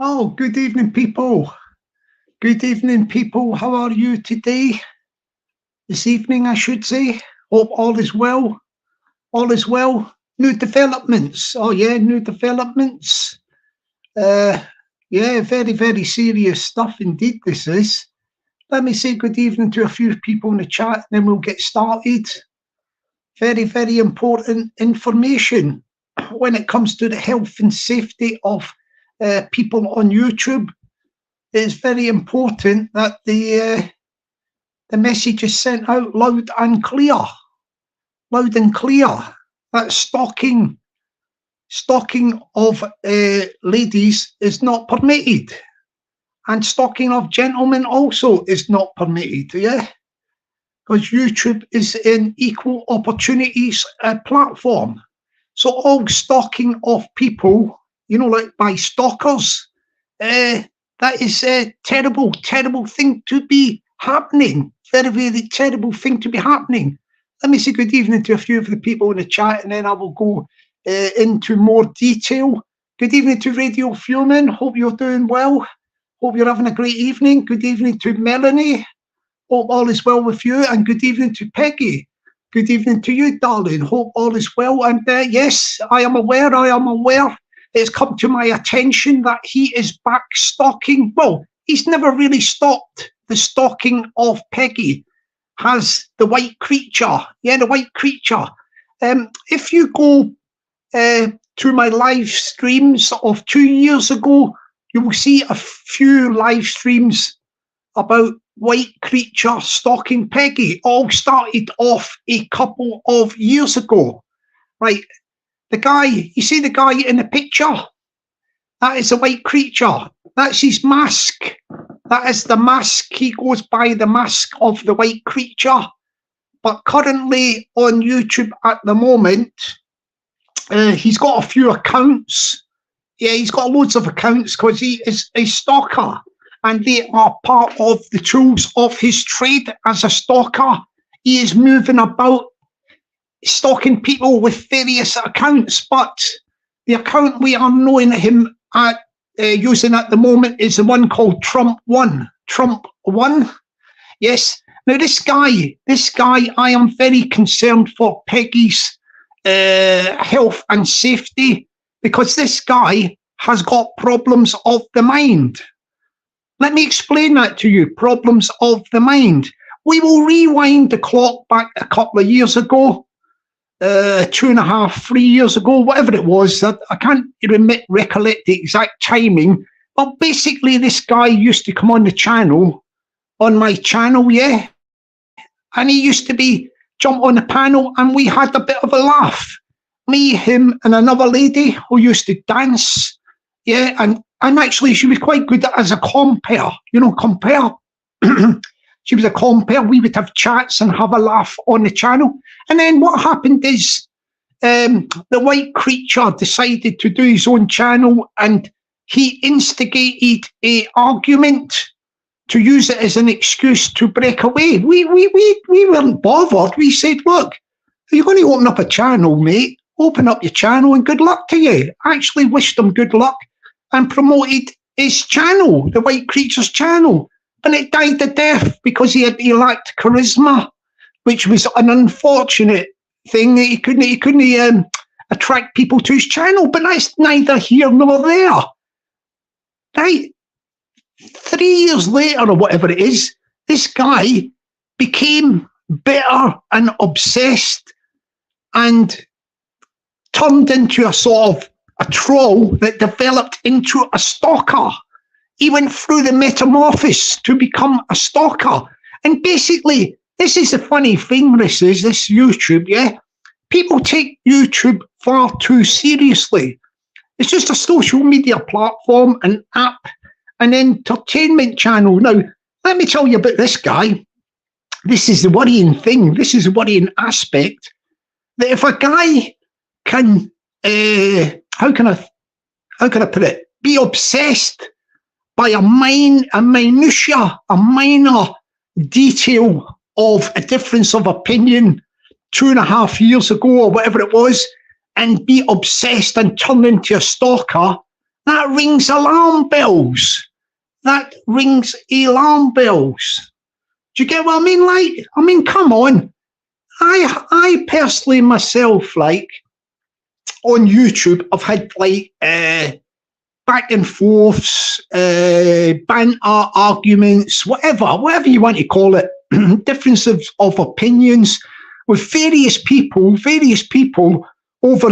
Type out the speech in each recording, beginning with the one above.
Oh, good evening, people. Good evening, people. How are you today? This evening, I should say. Hope all is well. All is well. New developments. Oh, yeah, new developments. Uh, yeah, very, very serious stuff indeed, this is. Let me say good evening to a few people in the chat, and then we'll get started. Very, very important information when it comes to the health and safety of people on YouTube. It's very important that the message is sent out loud and clear. Loud and clear. That stalking of ladies is not permitted, and stalking of gentlemen also is not permitted. Yeah, because YouTube is an equal opportunities platform. So all stalking of people, like by stalkers, that is a terrible, terrible thing to be happening. Very, very terrible thing to be happening. Let me say good evening to a few of the people in the chat, and then I will go into more detail. Good evening to Radio Fuming. Hope you're doing well. Hope you're having a great evening. Good evening to Melanie. Hope all is well with you. And good evening to Peggy. Good evening to you, darling. Hope all is well. And yes, I am aware. It's come to my attention that he is back stalking. Well, he's never really stopped the stalking of Peggy. Has the white creature. Yeah, the white creature. If you go to my live streams of 2 years ago, you will see a few live streams about white creature stalking Peggy. All started off a couple of years ago. Right. The guy, you see the guy in the picture? That is a white creature. That's his mask. That is the mask. He goes by the mask of the white creature. But currently on YouTube at the moment, he's got a few accounts. Yeah, he's got loads of accounts because he is a stalker. And they are part of the tools of his trade as a stalker. He is moving about stalking people with various accounts, but the account we are knowing him at using at the moment is the one called Trump One. Yes. Now this guy, I am very concerned for Peggy's health and safety, because this guy has got problems of the mind. Let me explain that to you. Problems of the mind. We will rewind the clock back a couple of years ago. 2.5, 3 years ago, whatever it was. I can't recollect the exact timing, but basically this guy used to come on the channel, on my channel, yeah, and he used to jump on the panel, and we had a bit of a laugh. Me, him, and another lady who used to dance, yeah, and actually she was quite good as a compere, compere. She was a compere. We would have chats and have a laugh on the channel. And then what happened is the white creature decided to do his own channel, and he instigated an argument to use it as an excuse to break away. We weren't bothered. We said, look, if you're going to open up a channel, mate, open up your channel and good luck to you. I actually wished him good luck and promoted his channel, the white creature's channel. And it died a death because he lacked charisma, which was an unfortunate thing. He couldn't attract people to his channel, but that's neither here nor there. Right? 3 years later or whatever it is, this guy became bitter and obsessed and turned into a sort of a troll that developed into a stalker. He went through the metamorphosis to become a stalker. And basically, this is the funny thing, this YouTube, yeah? People take YouTube far too seriously. It's just a social media platform, an app, an entertainment channel. Now, let me tell you about this guy. This is the worrying thing. This is the worrying aspect. That if a guy can, how can I put it? Be obsessed by a minor detail of a difference of opinion 2.5 years ago or whatever it was, and be obsessed and turn into a stalker, that rings alarm bells. That rings alarm bells. Do you get what I mean? Like, I mean, come on. I personally myself, like, on YouTube, I've had like back and forths, banter, arguments, whatever you want to call it, differences of opinions with various people over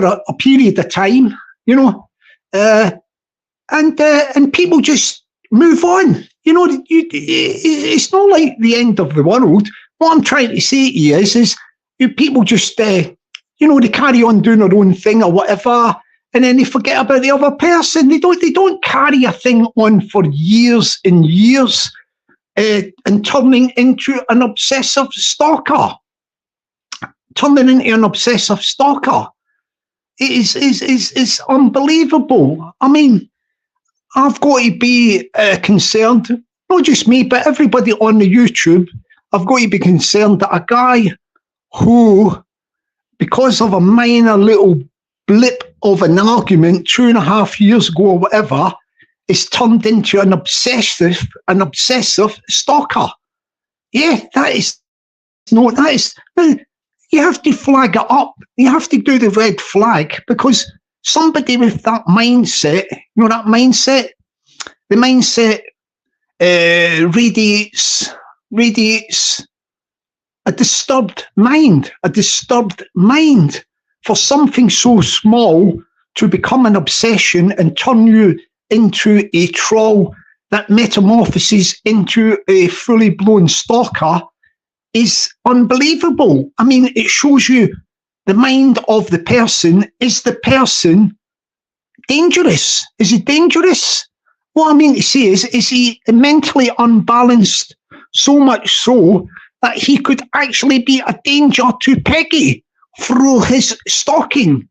a period of time, you know, and people just move on. You know, it's not like the end of the world. What I'm trying to say to you is people just, you know, they carry on doing their own thing or whatever, and then they forget about the other person. They don't carry a thing on for years and years, and turning into an obsessive stalker. It is unbelievable. I mean, I've got to be concerned, not just me, but everybody on the YouTube. I've got to be concerned that a guy who, because of a minor little blip of an argument 2.5 years ago or whatever, is turned into an obsessive stalker. Yeah, you have to flag it up. You have to do the red flag, because somebody with that mindset, you know, the mindset radiates a disturbed mind for something so small to become an obsession and turn you into a troll that metamorphoses into a fully blown stalker is unbelievable. I mean, it shows you the mind of the person. Is the person dangerous? Is he dangerous? What I mean to say is he mentally unbalanced, so much so that he could actually be a danger to Peggy through his stalking,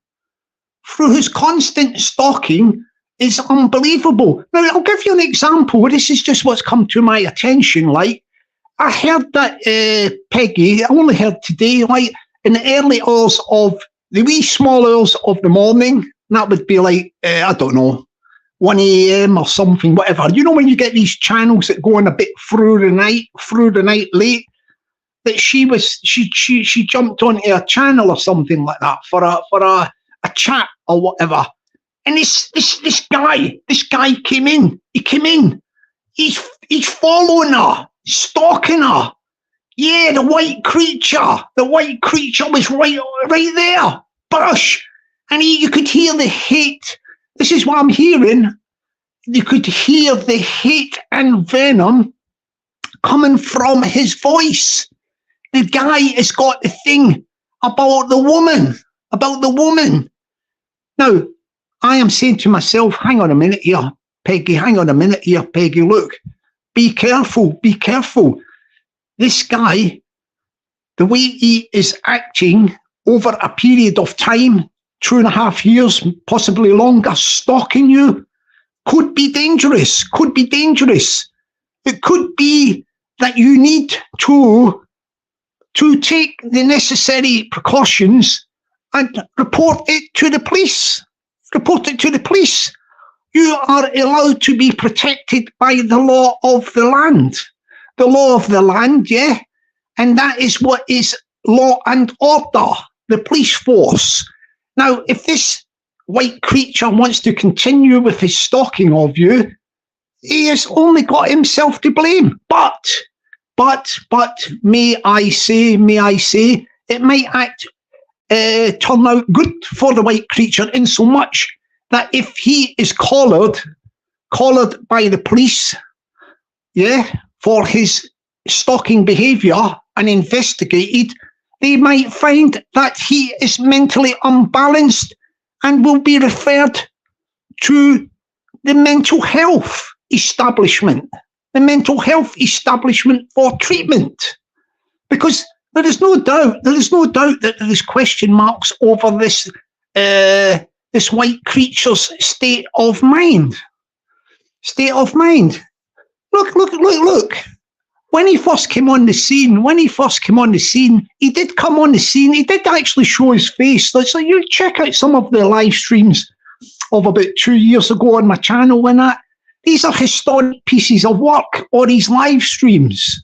through his constant stalking? Is unbelievable. Now, I'll give you an example. This is just what's come to my attention. Like, I heard that Peggy, I only heard today, like, in the early hours of the wee small hours of the morning, that would be like, I don't know, 1 a.m. or something, whatever. You know, when you get these channels that go on a bit through the night late, that she jumped onto a channel or something like that for a chat or whatever. And this guy came in. He came in. He's following her, stalking her. Yeah, the white creature. The white creature was right there. Bush. And you could hear the hate. This is what I'm hearing. You could hear the hate and venom coming from his voice. The guy has got the thing about the woman. Now, I am saying to myself, hang on a minute here, Peggy, look, be careful. This guy, the way he is acting over a period of time, 2.5 years, possibly longer, stalking you, could be dangerous. It could be that you need to take the necessary precautions and report it to the police. You are allowed to be protected by the law of the land. The law of the land, yeah? And that is what is law and order, the police force. Now, if this white creature wants to continue with his stalking of you, he has only got himself to blame. But, may I say, it might turn out good for the white creature, in so much that if he is collared by the police, yeah, for his stalking behaviour and investigated, they might find that he is mentally unbalanced and will be referred to the mental health establishment for treatment. Because there is no doubt that there is question marks over this white creature's state of mind. Look. When he first came on the scene, he did come on the scene. He did actually show his face. So you check out some of the live streams of about 2 years ago on my channel and that. These are historic pieces of work, or these live streams.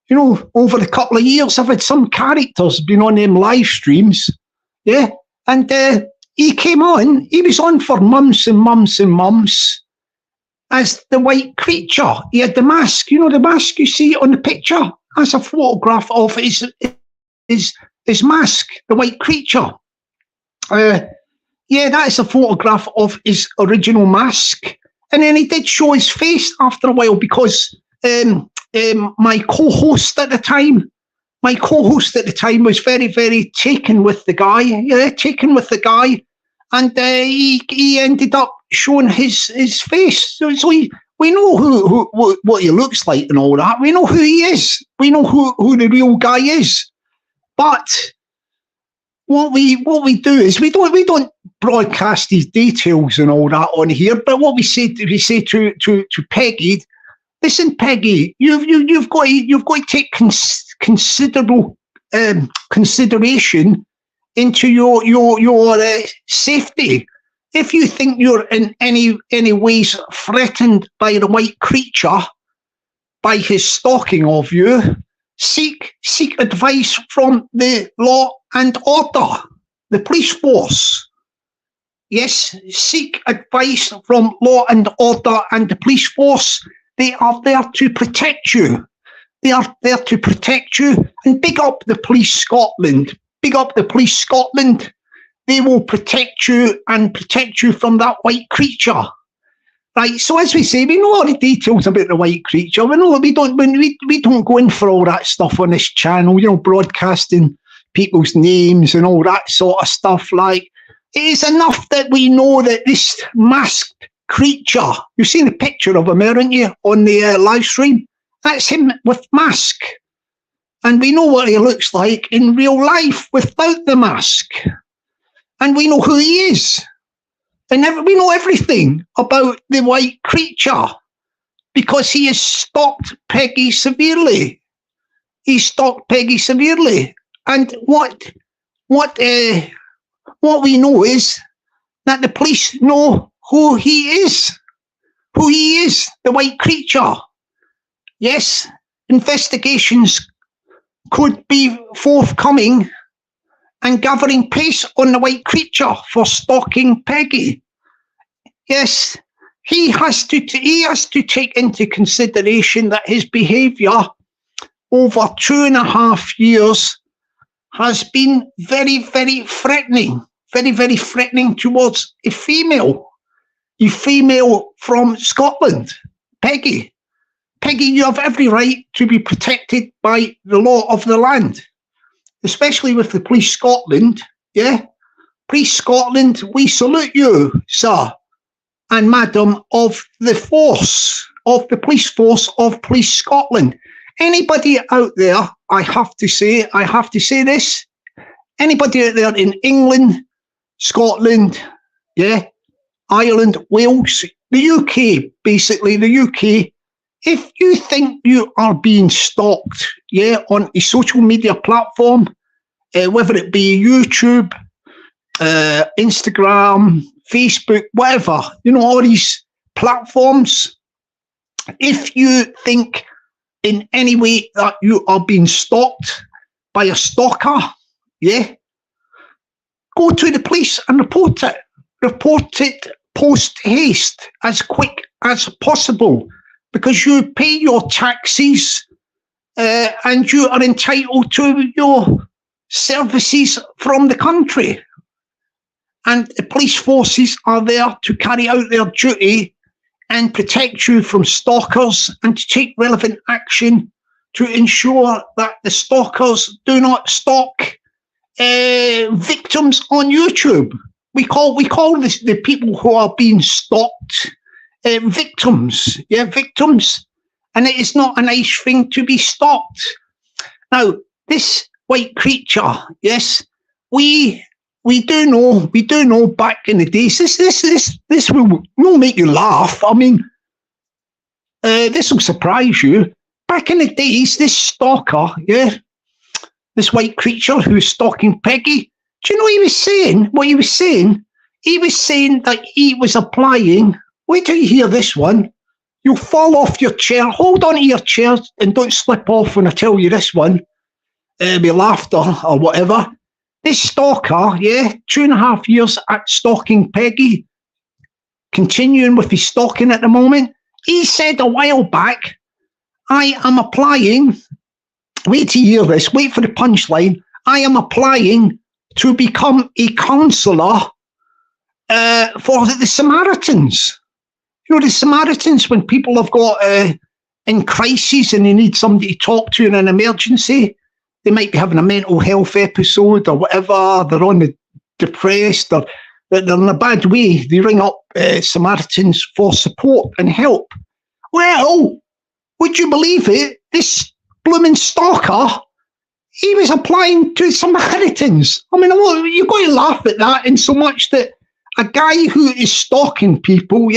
You know, over a couple of years, I've had some characters been on them live streams, yeah, and he came on, he was on for months and months and months as the white creature. He had the mask, you know, the mask you see on the picture. That's a photograph of his mask, the white creature. Yeah, that is a photograph of his original mask. And then he did show his face after a while because my co-host at the time was very, very taken with the guy. Yeah, taken with the guy. And he ended up showing his face. So we know what he looks like and all that. We know who he is. We know who the real guy is. But what we do is we don't broadcast these details and all that on here. But what we say to Peggy, listen, Peggy, you've got to take considerable consideration into your safety. If you think you're in any ways threatened by the white creature, by his stalking of you, seek advice from the law and order, the police force. Yes, seek advice from law and order and the police force. They are there to protect you. They are there to protect you. And big up the Police Scotland. Big up the Police Scotland. They will protect you and protect you from that white creature. Right, so as we say, we know all the details about the white creature. We know we don't go in for all that stuff on this channel, you know, broadcasting people's names and all that sort of stuff. Like, it is enough that we know that this masked creature, you've seen a picture of him, haven't you, on the live stream? That's him with mask. And we know what he looks like in real life without the mask. And we know who he is. And we know everything about the white creature because he has stalked Peggy severely. He stalked Peggy severely. And what we know is that the police know who he is, the white creature. Yes, investigations could be forthcoming and gathering pace on the white creature for stalking Peggy. Yes, he has to take into consideration that his behaviour over 2.5 years has been very, very threatening, towards a female from Scotland, Peggy. Peggy, you have every right to be protected by the law of the land, especially with the Police Scotland, yeah? Police Scotland, we salute you, sir and madam of the force, of the police force of Police Scotland. Anybody out there, I have to say this, anybody out there in England, Scotland, yeah, Ireland, Wales, the UK, basically the UK, if you think you are being stalked, yeah, on a social media platform, whether it be YouTube, Instagram, Facebook, whatever, you know, all these platforms, if you think in any way that you are being stalked by a stalker, yeah, go to the police and report it. Report it post haste, as quick as possible, because you pay your taxes and you are entitled to your services from the country. And the police forces are there to carry out their duty and protect you from stalkers and to take relevant action to ensure that the stalkers do not stalk victims on YouTube. We call this, the people who are being stalked victims, yeah, victims. And it is not a nice thing to be stalked. Now, this white creature, yes, we do know back in the days, this will not make you laugh. I mean, this will surprise you. Back in the days, this stalker, yeah, this white creature who was stalking Peggy, do you know what he was saying? He was saying that he was applying, wait till you hear this one, you'll fall off your chair, hold on to your chair and don't slip off when I tell you this one, with laughter or whatever. This stalker, 2.5 years at stalking Peggy, continuing with his stalking at the moment. He said a while back, I am applying, wait to hear this, wait for the punchline, I am applying to become a counsellor for the Samaritans. You know, the Samaritans, when people have got in crisis and they need somebody to talk to in an emergency, they might be having a mental health episode or whatever, they're on the depressed, or they're in a bad way, they ring up Samaritans for support and help. Well, would you believe it? This blooming stalker, he was applying to Samaritans. I mean, you've got to laugh at that in so much that a guy who is stalking people,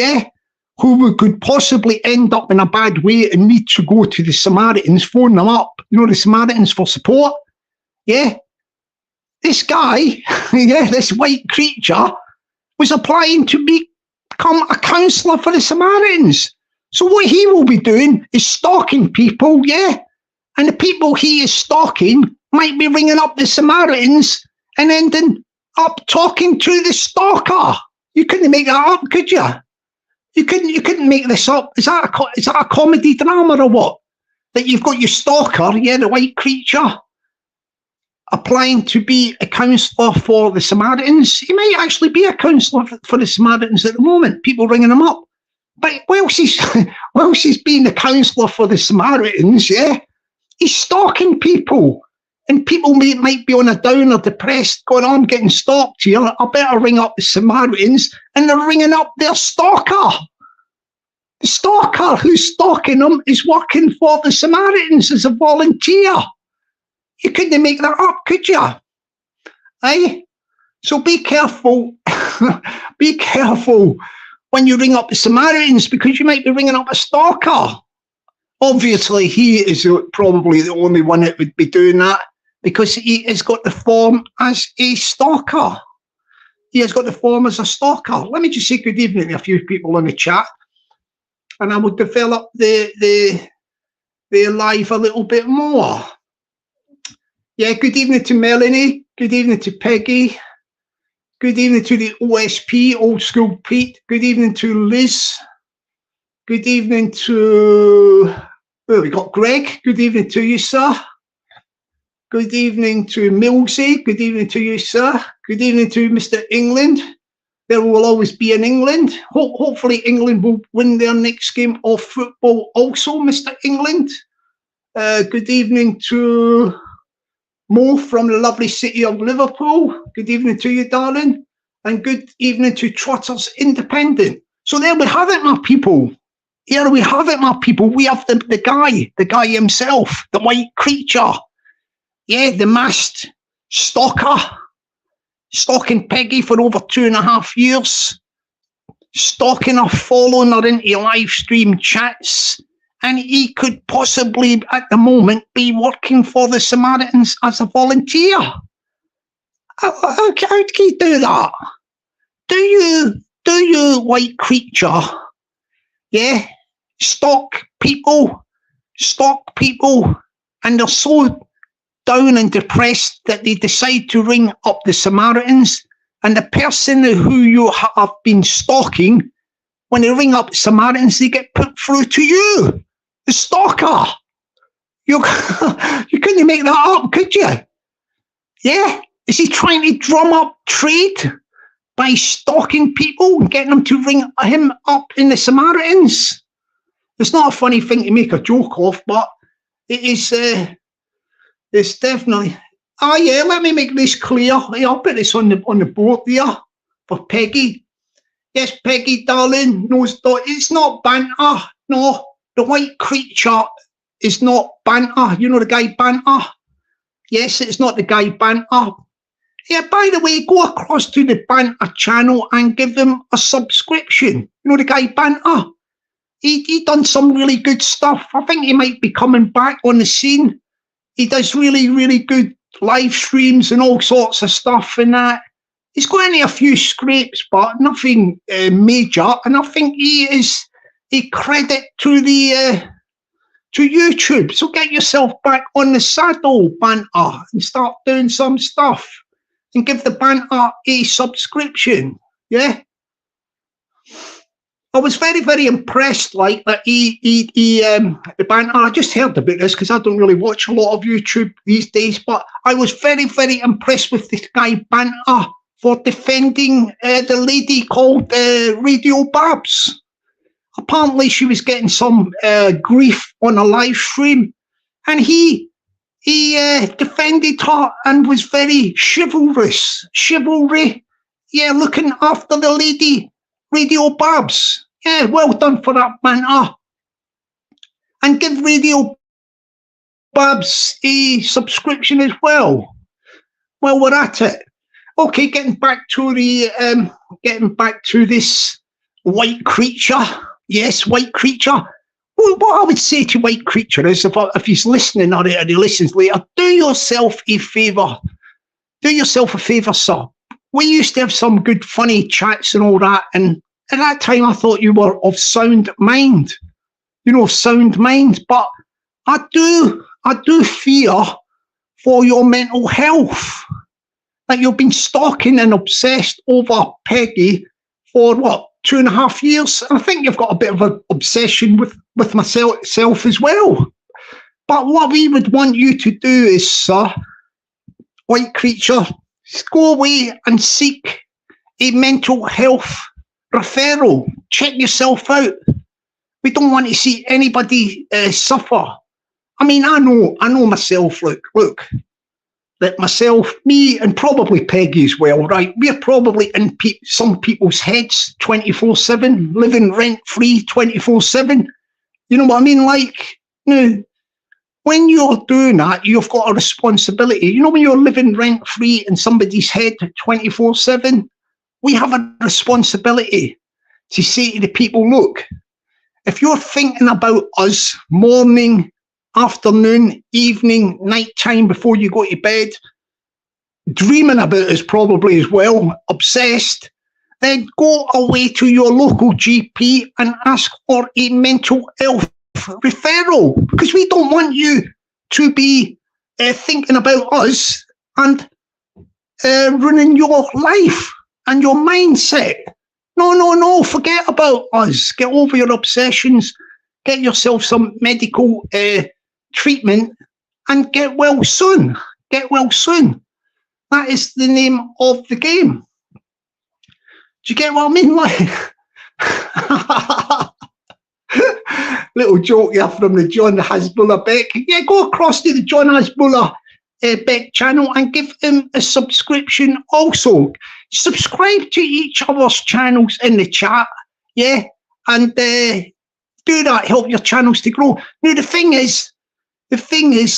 who could possibly end up in a bad way and need to go to the Samaritans, phone them up, the Samaritans for support. This guy, this white creature, was applying to become a counsellor for the Samaritans. So what he will be doing is stalking people, and the people he is stalking might be ringing up the Samaritans and ending up talking to the stalker. You couldn't make that up, could you? You couldn't make this up. Is that a comedy drama or what? That you've got your stalker, the white creature, applying to be a counsellor for the Samaritans. He might actually be a counsellor for the Samaritans at the moment. People ringing him up. But whilst he's being a counsellor for the Samaritans, he's stalking people. And people might be on a down or depressed, going, I'm getting stalked here, I better ring up the Samaritans, and they're ringing up their stalker. The stalker who's stalking them is working for the Samaritans as a volunteer. You couldn't make that up, could you? So be careful. Be careful when you ring up the Samaritans, because you might be ringing up a stalker. Obviously, he is probably the only one that would be doing that, because he has got the form as a stalker. He has got the form as a stalker. Let me just say good evening to a few people in the chat, and I will develop the live a little bit more. Good evening to Melanie. Good evening to Peggy. Good evening to the OSP, Old School Pete. Good evening to Liz. Good evening to, we got Greg. Good evening to you, sir. Good evening to Millsy. Good evening to you, sir. Good evening to Mr. England. There will always be an England. Hopefully England will win their next game of football also, Mr. England. Good evening to Mo from the lovely city of Liverpool. Good evening to you, darling. And good evening to Trotters Independent. So there we have it, my people. Here we have it, my people. We have the guy himself, the white creature. The masked stalker, stalking Peggy for over 2.5 years, stalking her, following her into live stream chats, and he could possibly, at the moment, be working for the Samaritans as a volunteer. How can you do that? Do you, white creature, stalk people, and they're so down and depressed that they decide to ring up the Samaritans, and the person who you have been stalking, when they ring up the Samaritans, they get put through to you, the stalker. You couldn't make that up, could you? Is he trying to drum up trade by stalking people and getting them to ring him up in the Samaritans? It's not a funny thing to make a joke of, but it is. It's definitely. Let me make this clear. I'll put this on the board there for Peggy. Yes, Peggy, darling. No, it's not banter. No, the white creature is not banter. You know the guy Banter? Yes, it's not the guy Banter. By the way, go across to the Banter channel and give him a subscription. You know the guy Banter? He done some really good stuff. I think he might be coming back on the scene. He does really, really good live streams and all sorts of stuff and that. He's got into a few scrapes, but nothing major. And I think he is a credit to the to YouTube. So get yourself back on the saddle, Banter, and start doing some stuff. And give the Banter a subscription. Yeah. I was very, very impressed, like that the Banter. I just heard about this because I don't really watch a lot of YouTube these days, but I was very, very impressed with this guy Banter for defending the lady called Radio Babs. Apparently, she was getting some grief on a live stream, and he defended her and was very chivalrous. Chivalry, yeah, looking after the lady, Radio Babs. Yeah, well done for that, Banter. And give Radio Babs a subscription as well. Well, we're at it. Okay, getting back to this white creature. Yes, white creature. Well, what I would say to white creature is, if he's listening or he listens later, do yourself a favour. Do yourself a favour, sir. We used to have some good, funny chats and all that, and at that time I thought you were of sound mind. You know, sound mind. But I do fear for your mental health. That you've been stalking and obsessed over Peggy for what, 2.5 years? I think you've got a bit of an obsession with myself as well. But what we would want you to do is, sir, white creature, go away and seek a mental health referral. Check yourself out. We don't want to see anybody suffer. I mean, I know myself. Look. That myself, me, and probably Peggy as well, right? We're probably in some people's heads 24/7, living rent-free 24/7. You know what I mean? Like, when you're doing that, you've got a responsibility. You know, when you're living rent-free in somebody's head 24/7, we have a responsibility to say to the people, look, if you're thinking about us morning, afternoon, evening, night time before you go to bed, dreaming about us probably as well, obsessed, then go away to your local GP and ask for a mental health referral, because we don't want you to be thinking about us and ruining your life and your mindset. No, forget about us. Get over your obsessions, get yourself some medical treatment and get well soon. Get well soon. That is the name of the game. Do you get what I mean? Like, little joke here from the John Hasbulla Beck. Yeah, go across to the John Hasbulla Beck channel and give him a subscription also. Subscribe to each other's channels in the chat, yeah, and do that. Help your channels to grow. Now, the thing is,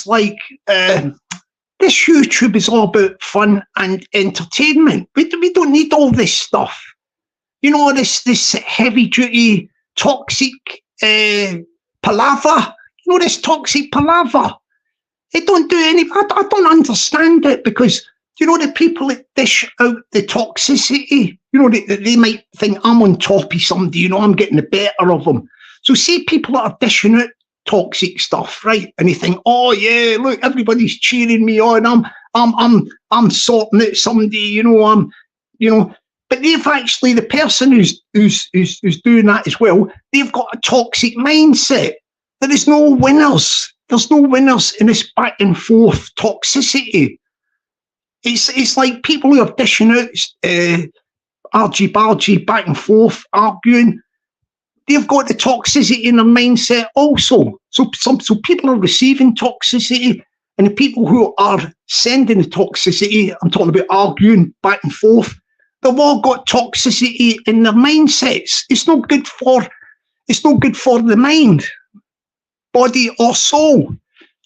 like, this YouTube is all about fun and entertainment. We don't need all this stuff. You know, this heavy-duty, toxic palaver. You know, this toxic palaver. It don't do any... I don't understand it, because, you know, the people that dish out the toxicity, you know, they might think I'm on top of somebody, you know, I'm getting the better of them. So see people that are dishing out toxic stuff, right? And you think, oh yeah, look, everybody's cheering me on. I'm sorting out somebody, you know, but they've actually, the person who's doing that as well, they've got a toxic mindset. There is no winners. There's no winners in this back and forth toxicity. It's like people who are dishing out argy-bargy, back and forth, arguing. They've got the toxicity in their mindset also. So people are receiving toxicity, and the people who are sending the toxicity, I'm talking about arguing back and forth, they've all got toxicity in their mindsets. It's not good for the mind, body or soul.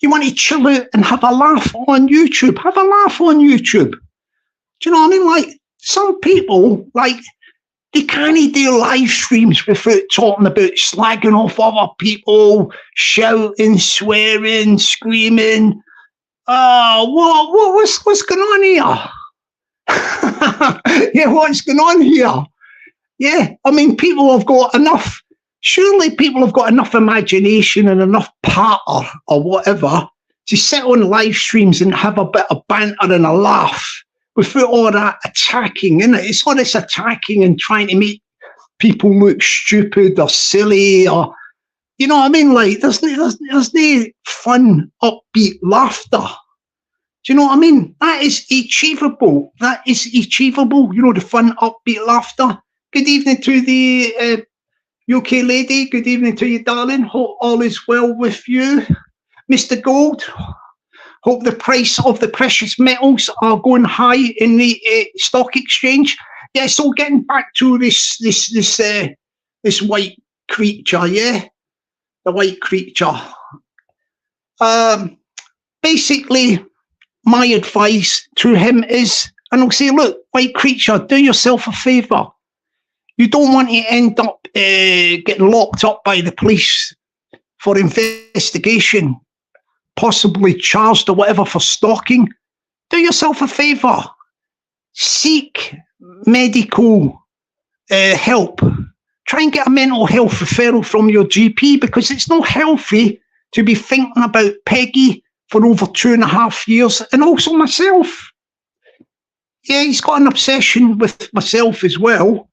You want to chill out and have a laugh on YouTube. Have a laugh on YouTube. Do you know what I mean? Like, some people, like, they can't do live streams without talking about slagging off other people, shouting, swearing, screaming. What's going on here? Yeah, what's going on here? Yeah, I mean, people have got enough. Surely people have got enough imagination and enough patter or whatever to sit on live streams and have a bit of banter and a laugh without all that attacking, innit? It's all this attacking and trying to make people look stupid or silly or, you know what I mean? Like, there's no fun, upbeat laughter. Do you know what I mean? That is achievable. That is achievable. You know, the fun, upbeat laughter. Good evening to the UK lady. Good evening to you, darling. Hope all is well with you. Mr. Gold, hope the price of the precious metals are going high in the stock exchange. Yeah, so getting back to this white creature, yeah? The white creature. Basically, my advice to him is, and I'll say, look, white creature, do yourself a favour. You don't want to end up getting locked up by the police for investigation, possibly charged or whatever for stalking. Do yourself a favour. Seek medical help. Try and get a mental health referral from your GP, because it's not healthy to be thinking about Peggy for over 2.5 years, and also myself. Yeah, he's got an obsession with myself as well.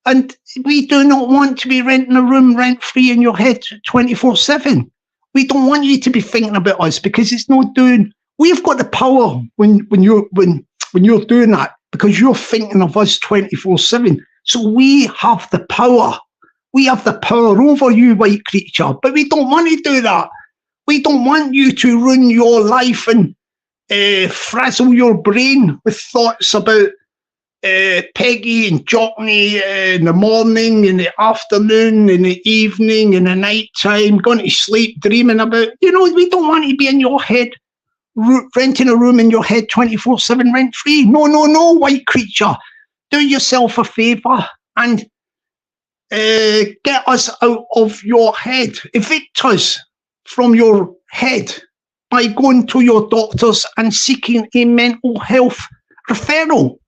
And we do not want to be renting a room rent-free in your head 24/7. We don't want you to be thinking about us, because it's not doing. We've got the power when you're doing that, because you're thinking of us 24/7. So we have the power. We have the power over you, white creature. But we don't want to do that. We don't want you to ruin your life and frazzle your brain with thoughts about Peggy and Jockney in the morning, in the afternoon, in the evening, in the night time, going to sleep, dreaming about, we don't want to be in your head, renting a room in your head 24/7 rent free. No, white creature. Do yourself a favour and get us out of your head. Evict us from your head by going to your doctors and seeking a mental health referral.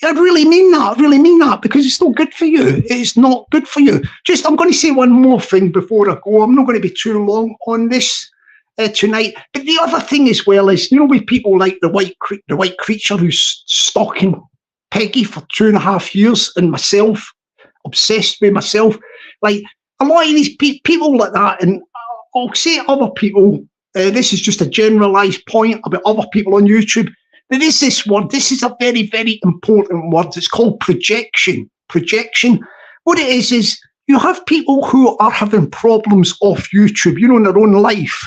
I really mean that, because it's not good for you. It's not good for you. I'm going to say one more thing before I go. I'm not going to be too long on this tonight. But the other thing as well is, with people like the white creature who's stalking Peggy for 2.5 years, and myself, obsessed with myself, like a lot of these people like that, and I'll say other people, this is just a generalised point about other people on YouTube. There is this word. This is a very, very important word. It's called projection. Projection. What it is you have people who are having problems off YouTube, in their own life,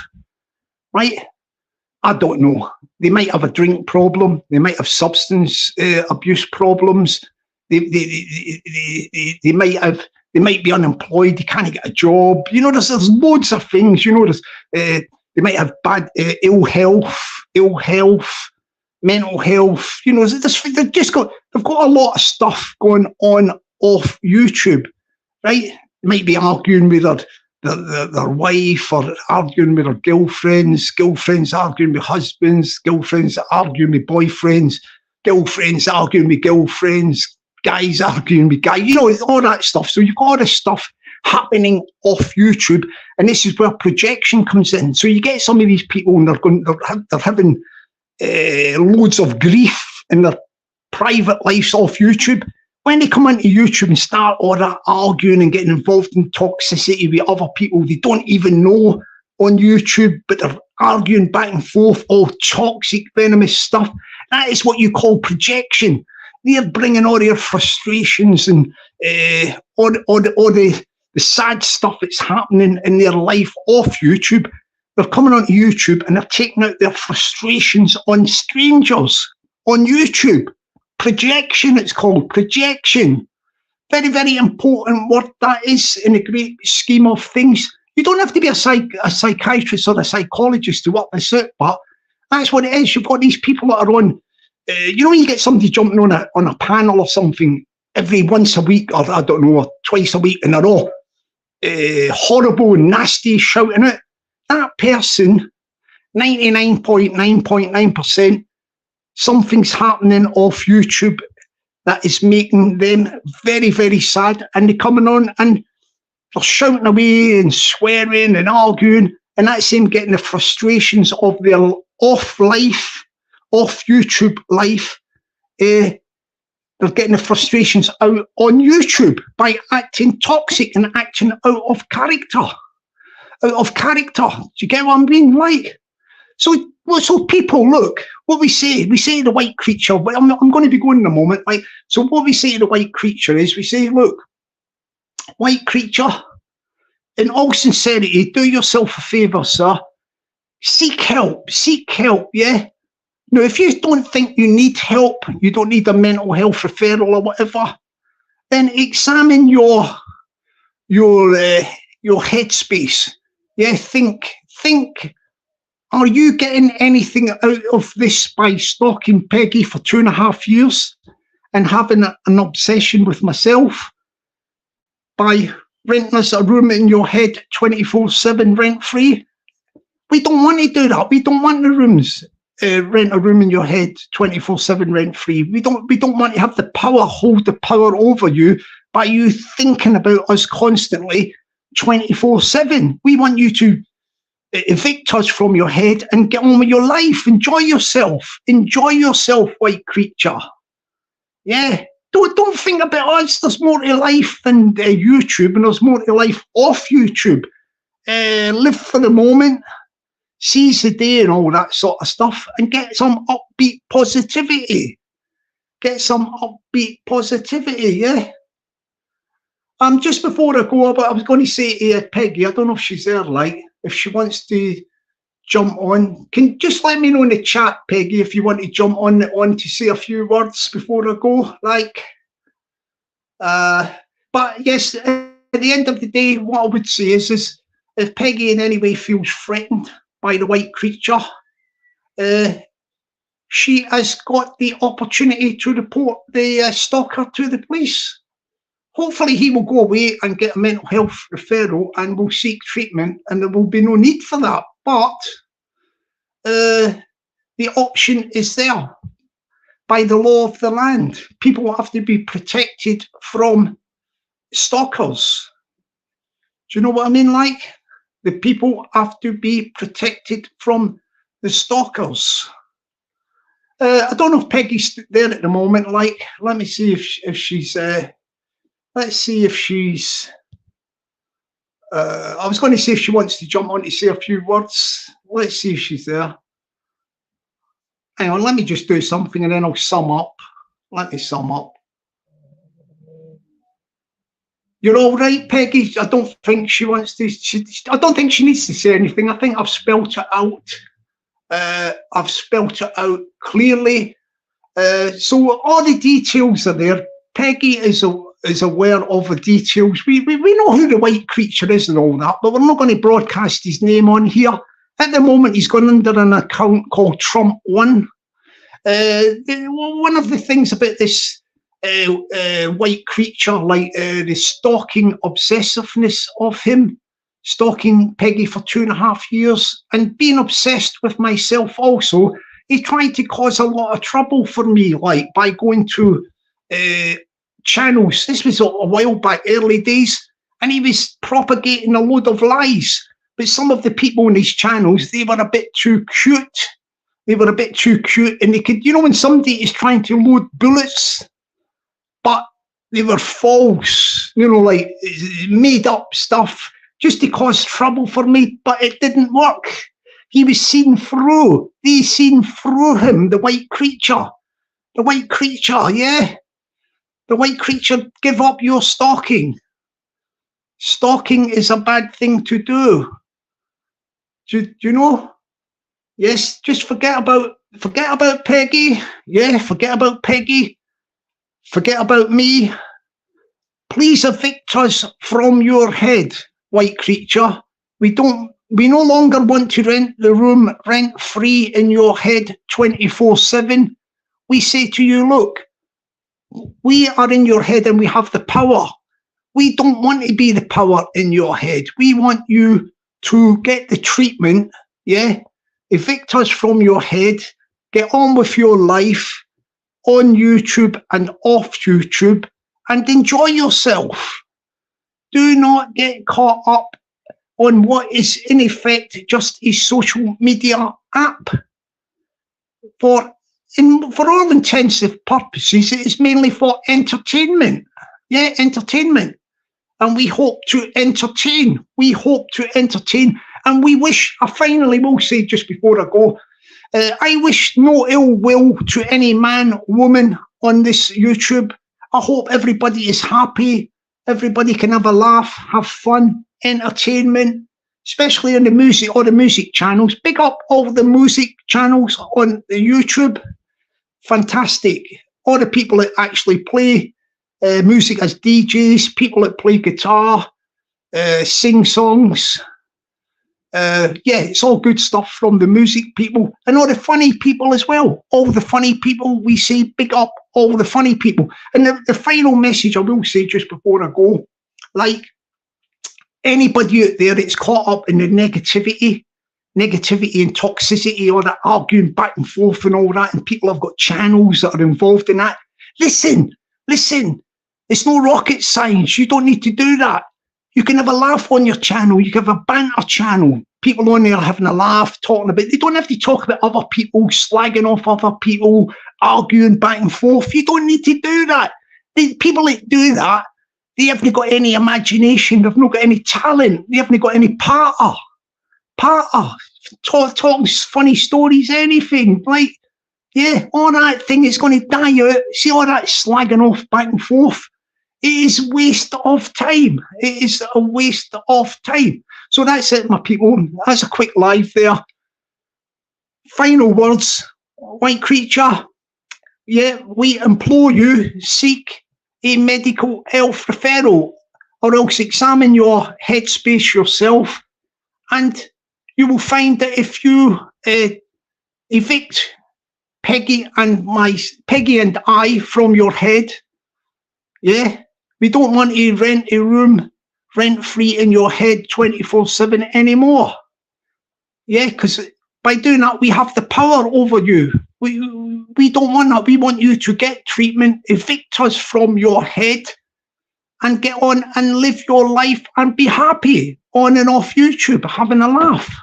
right? I don't know. They might have a drink problem. They might have substance abuse problems. They might be unemployed. They can't get a job. There's loads of things. They might have bad ill health. Mental health, they've got a lot of stuff going on off YouTube, right? They might be arguing with their wife, or arguing with their girlfriends arguing with husbands, girlfriends arguing with boyfriends, girlfriends arguing with girlfriends, guys arguing with guys, all that stuff. So you've got all this stuff happening off YouTube, and this is where projection comes in. So you get some of these people, and they're having loads of grief in their private lives off YouTube. When they come onto YouTube and start all that arguing and getting involved in toxicity with other people they don't even know on YouTube, but they're arguing back and forth, all toxic, venomous stuff, that is what you call projection. They're bringing all their frustrations and all the sad stuff that's happening in their life off YouTube. They're coming onto YouTube and they're taking out their frustrations on strangers on YouTube. Projection, it's called projection. Very, very important word that is in the great scheme of things. You don't have to be a psychiatrist or a psychologist to work this out, but that's what it is. You've got these people that are on, when you get somebody jumping on a panel or something every once a week, or I don't know, or twice a week, and they're all horrible and nasty, shouting it. That person, 99.9% something's happening off YouTube that is making them very, very sad, and they're coming on and they're shouting away and swearing and arguing, and that's them getting the frustrations of their off YouTube life. They're getting the frustrations out on YouTube by acting toxic and acting out of character. Do you get what I mean? Like, so people, look, what we say the white creature, but I'm going to be going in a moment. Like, so what we say to the white creature is, we say, look, white creature, in all sincerity, do yourself a favour, sir. Seek help, yeah? Now, if you don't think you need help, you don't need a mental health referral or whatever, then examine your headspace. Yeah, think, are you getting anything out of this by stalking Peggy for 2.5 years and having an obsession with myself by renting us a room in your head 24/7 rent-free? We don't want to do that. We don't want the rooms. Rent a room in your head 24/7 rent-free. We don't want to have the power, hold the power over you by you thinking about us constantly 24/7. We want you to evict us from your head and get on with your life. Enjoy yourself, white creature. Yeah, don't think about us. There's more to life than YouTube, and there's more to life off YouTube. Live for the moment, seize the day and all that sort of stuff, and get some upbeat positivity. Yeah. Just before I go, but I was going to say to Peggy, I don't know if she's there, like, if she wants to jump on, can just let me know in the chat, Peggy, if you want to jump on to say a few words before I go, like. But yes, at the end of the day, what I would say is if Peggy in any way feels threatened by the white creature, she has got the opportunity to report the stalker to the police. Hopefully he will go away and get a mental health referral and will seek treatment, and there will be no need for that. But the option is there. By the law of the land, people will have to be protected from stalkers. Do you know what I mean? Like, the people have to be protected from the stalkers. I don't know if Peggy's there at the moment. Like, let me see if she's. Let's see if she's. I was going to say if she wants to jump on to say a few words. Let's see if she's there. Hang on, let me just do something and then I'll sum up. Let me sum up. You're all right, Peggy? I don't think she wants to. I don't think she needs to say anything. I think I've spelt it out. I've spelt it out clearly. So all the details are there. Peggy is aware of the details. We know who the white creature is and all that, but we're not going to broadcast his name on here. At the moment, he's gone under an account called Trump 1. One of the things about this white creature, like the stalking obsessiveness of him, stalking Peggy for 2.5 years and being obsessed with myself also, he tried to cause a lot of trouble for me, like by going to channels. This was a while back, early days, and he was propagating a load of lies. But some of the people in these channels, they were a bit too cute. And they could, you know, when somebody is trying to load bullets, but they were false, you know, like made up stuff just to cause trouble for me, but it didn't work. He was seen through. They seen through him, the white creature. The white creature, yeah. The white creature, give up your stalking. Stalking is a bad thing to do. Do you know? Yes, just forget about Peggy. Yeah, forget about Peggy. Forget about me. Please evict us from your head, white creature. We no longer want to rent the room rent-free in your head 24/7. We say to you, look, we are in your head and we have the power. We don't want to be the power in your head. We want you to get the treatment, yeah? Evict us from your head, Get on with your life on YouTube and off YouTube and enjoy yourself. Do not get caught up on what is in effect just a social media app. For all intensive purposes, it is mainly for entertainment. Yeah, entertainment. And we hope to entertain. We hope to entertain. And we wish, I finally will say just before I go, I wish no ill will to any man, woman on this YouTube. I hope everybody is happy. Everybody can have a laugh, have fun, entertainment, especially on the music or the music channels. Big up all the music channels on the YouTube. Fantastic. All the people that actually play music as DJs, people that play guitar, sing songs. Yeah, it's all good stuff from the music people and all the funny people as well. All the funny people, we say big up all the funny people. And the final message I will say just before I go, like anybody out there that's caught up in the negativity and toxicity, or that arguing back and forth and all that, and people have got channels that are involved in that. Listen, it's no rocket science. You don't need to do that. You can have a laugh on your channel. You can have a banter channel. People on there having a laugh, talking about. They don't have to talk about other people, slagging off other people, arguing back and forth. You don't need to do that. The people that do that, they haven't got any imagination. They've not got any talent. They haven't got any parter. Talking funny stories, anything. Like, yeah, all that thing is going to die out. See all that slagging off back and forth? It is a waste of time. It is a waste of time. So that's it, my people. That's a quick live there. Final words, white creature. Yeah, we implore you, seek a medical health referral, or else examine your headspace yourself, and you will find that if you evict Peggy and I from your head, yeah, we don't want to rent a room rent-free in your head 24/7 anymore. Yeah, because by doing that, we have the power over you. We don't want that. We want you to get treatment, evict us from your head, and get on and live your life and be happy on and off YouTube, having a laugh.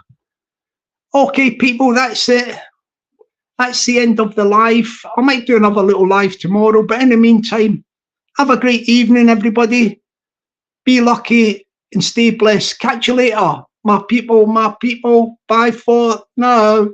Okay, people, that's it. That's the end of the live. I might do another little live tomorrow, but in the meantime, have a great evening, everybody. Be lucky and stay blessed. Catch you later, my people. Bye for now.